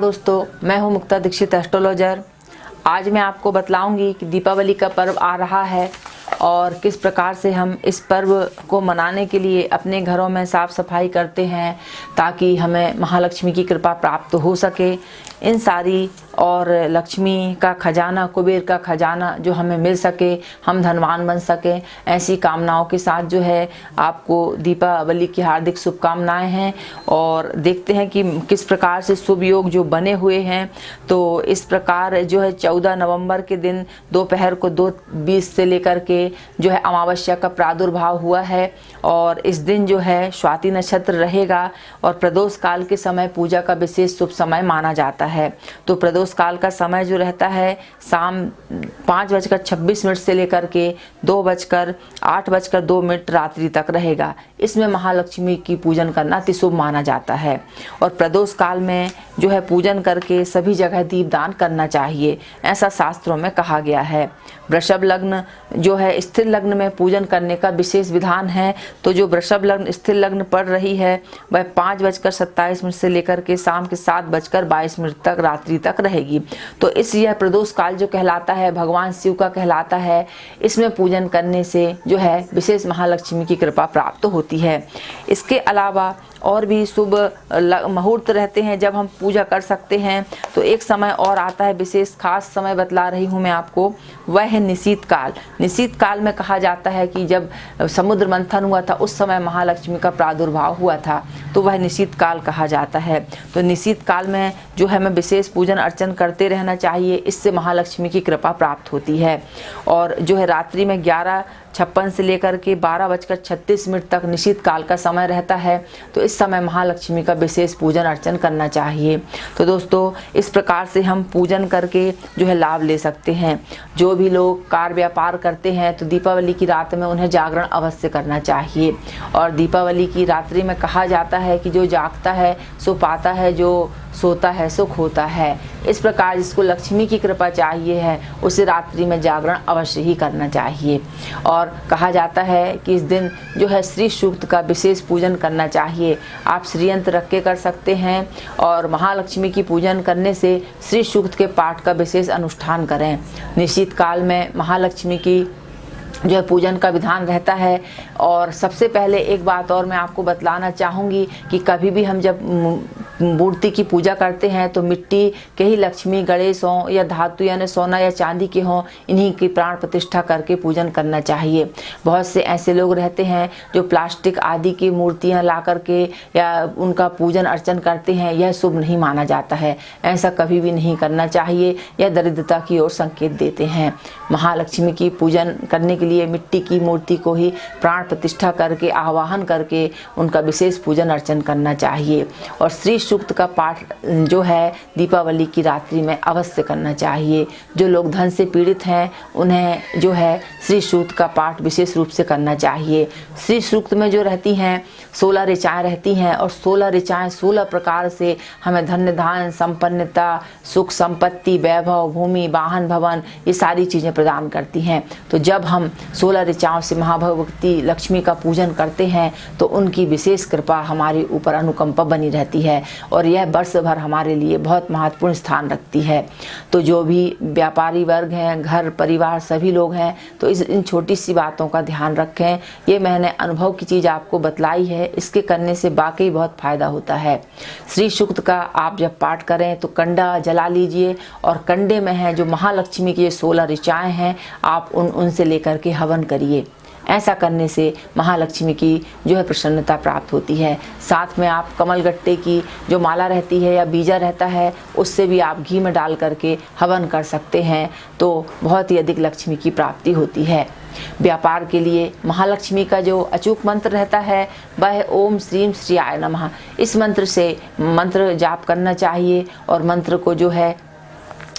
दोस्तों, मैं हूं मुक्ता दीक्षित एस्ट्रोलॉजर। आज मैं आपको बतलाऊंगी कि दीपावली का पर्व आ रहा है और किस प्रकार से हम इस पर्व को मनाने के लिए अपने घरों में साफ़ सफाई करते हैं ताकि हमें महालक्ष्मी की कृपा प्राप्त हो सके। इन सारी और लक्ष्मी का खजाना, कुबेर का खजाना जो हमें मिल सके, हम धनवान बन सकें, ऐसी कामनाओं के साथ जो है आपको दीपावली की हार्दिक शुभकामनाएं हैं। और देखते हैं कि किस प्रकार से शुभ योग जो बने हुए हैं। तो इस प्रकार जो है 14 नवंबर के दिन दोपहर को 2:20 से लेकर के जो है अमावस्या का प्रादुर्भाव हुआ है और इस दिन जो है स्वाति नक्षत्र रहेगा और प्रदोष काल के समय पूजा का विशेष शुभ समय माना जाता है। तो प्रदोष काल का समय जो रहता है शाम 5:26 से लेकर के 8:02 रात्रि तक रहेगा। इसमें महालक्ष्मी की पूजन करना अति शुभ माना जाता है और प्रदोष काल में जो है पूजन करके सभी जगह दीपदान करना चाहिए, ऐसा शास्त्रों में कहा गया है। वृषभ लग्न जो है स्थिर लग्न में पूजन करने का विशेष विधान है। तो जो वृषभ लग्न स्थिर लग्न पड़ रही है वह 5:27 से लेकर के शाम के 7:22 तक रात्रि तक रहेगी। तो इस यह प्रदोष काल जो कहलाता है भगवान शिव का कहलाता है। इसमें पूजन करने से जो है विशेष महालक्ष्मी की कृपा प्राप्त होती है। इसके अलावा और भी शुभ मुहूर्त रहते हैं जब हम पूजा कर सकते हैं। तो एक समय और आता है, विशेष खास समय बतला रही हूँ मैं आपको, वह है निशीत काल। निशीत काल में कहा जाता है कि जब समुद्र मंथन हुआ था उस समय महालक्ष्मी का प्रादुर्भाव हुआ था, तो वह निशीत काल कहा जाता है। तो निशीत काल में जो है हमें विशेष पूजन अर्चन करते रहना चाहिए, इससे महालक्ष्मी की कृपा प्राप्त होती है। और जो है रात्रि में 11:56 से लेकर के 12:36 तक निशीत काल का समय रहता है। तो इस समय महालक्ष्मी का विशेष पूजन अर्चन करना चाहिए। तो दोस्तों, इस प्रकार से हम पूजन करके जो है लाभ ले सकते हैं। जो भी लोग कार व्यापार करते हैं तो दीपावली की रात में उन्हें जागरण अवश्य करना चाहिए। और दीपावली की रात्रि में कहा जाता है कि जो जागता है सो पाता है, जो सोता है सुख होता है। इस प्रकार जिसको लक्ष्मी की कृपा चाहिए है उसे रात्रि में जागरण अवश्य ही करना चाहिए। और कहा जाता है कि इस दिन जो है श्री सूक्त का विशेष पूजन करना चाहिए। आप श्रीयंत्र रख के कर सकते हैं और महालक्ष्मी की पूजन करने से श्री सूक्त के पाठ का विशेष अनुष्ठान करें। निश्चित काल में महालक्ष्मी की जो है पूजन का विधान रहता है। और सबसे पहले एक बात और मैं आपको बतलाना चाहूँगी कि कभी भी हम जब मूर्ति की पूजा करते हैं तो मिट्टी के ही लक्ष्मी, गणेश हों या धातु यानी सोना या चांदी के हों, इन्हीं की प्राण प्रतिष्ठा करके पूजन करना चाहिए। बहुत से ऐसे लोग रहते हैं जो प्लास्टिक आदि की मूर्तियां ला करके या उनका पूजन अर्चन करते हैं, यह शुभ नहीं माना जाता है। ऐसा कभी भी नहीं करना चाहिए, यह दरिद्रता की ओर संकेत देते हैं। महालक्ष्मी की पूजन करने के लिए मिट्टी की मूर्ति को ही प्राण प्रतिष्ठा करके आवाहन करके उनका विशेष पूजन अर्चन करना चाहिए। और श्री सूक्त का पाठ जो है दीपावली की रात्रि में अवश्य करना चाहिए। जो लोग धन से पीड़ित हैं उन्हें जो है श्री सूक्त का पाठ विशेष रूप से करना चाहिए। श्री सूक्त में जो रहती हैं 16 ऋचाएँ रहती हैं और 16 ऋचाएँ 16 प्रकार से हमें धन्य धान, संपन्नता, सुख संपत्ति, वैभव, भूमि, वाहन, भवन, ये सारी चीज़ें प्रदान करती हैं। तो जब हम 16 ऋचाओं से महाभगवती लक्ष्मी का पूजन करते हैं तो उनकी विशेष कृपा हमारे ऊपर अनुकंपा बनी रहती है और यह वर्ष भर हमारे लिए बहुत महत्वपूर्ण स्थान रखती है। तो जो भी व्यापारी वर्ग हैं, घर परिवार सभी लोग हैं, तो इन छोटी सी बातों का ध्यान रखें। ये मैंने अनुभव की चीज़ आपको बतलाई है, इसके करने से वाकई बहुत फ़ायदा होता है। श्री सूक्त का आप जब पाठ करें तो कंडा जला लीजिए और कंडे में है जो महालक्ष्मी की 16 ऋचाएँ हैं आप उनसे लेकर के हवन करिए। ऐसा करने से महालक्ष्मी की जो है प्रसन्नता प्राप्त होती है। साथ में आप कमलगट्टे की जो माला रहती है या बीजा रहता है उससे भी आप घी में डाल करके हवन कर सकते हैं, तो बहुत ही अधिक लक्ष्मी की प्राप्ति होती है। व्यापार के लिए महालक्ष्मी का जो अचूक मंत्र रहता है वह ओम श्रीम श्रीयाय नमः। इस मंत्र से मंत्र जाप करना चाहिए और मंत्र को जो है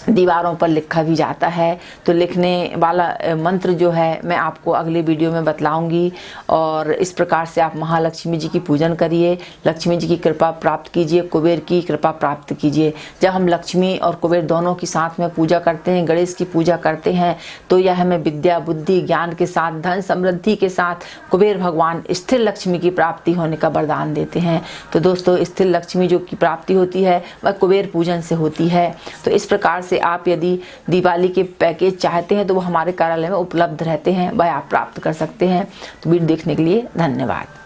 दीवारों पर लिखा भी जाता है। तो लिखने वाला मंत्र जो है मैं आपको अगले वीडियो में बतलाऊंगी। और इस प्रकार से आप महालक्ष्मी जी की पूजन करिए, लक्ष्मी जी की कृपा प्राप्त कीजिए, कुबेर की कृपा प्राप्त कीजिए। जब हम लक्ष्मी और कुबेर दोनों की साथ में पूजा करते हैं, गणेश की पूजा करते हैं, तो यह हमें विद्या, बुद्धि, ज्ञान के साथ, धन समृद्धि के साथ कुबेर भगवान स्थिर लक्ष्मी की प्राप्ति होने का वरदान देते हैं। तो दोस्तों, स्थिर लक्ष्मी जो की प्राप्ति होती है वह कुबेर पूजन से होती है। तो इस प्रकार से आप यदि दिवाली के पैकेज चाहते हैं तो वो हमारे कार्यालय में उपलब्ध रहते हैं, वह आप प्राप्त कर सकते हैं। तो वीडियो देखने के लिए धन्यवाद।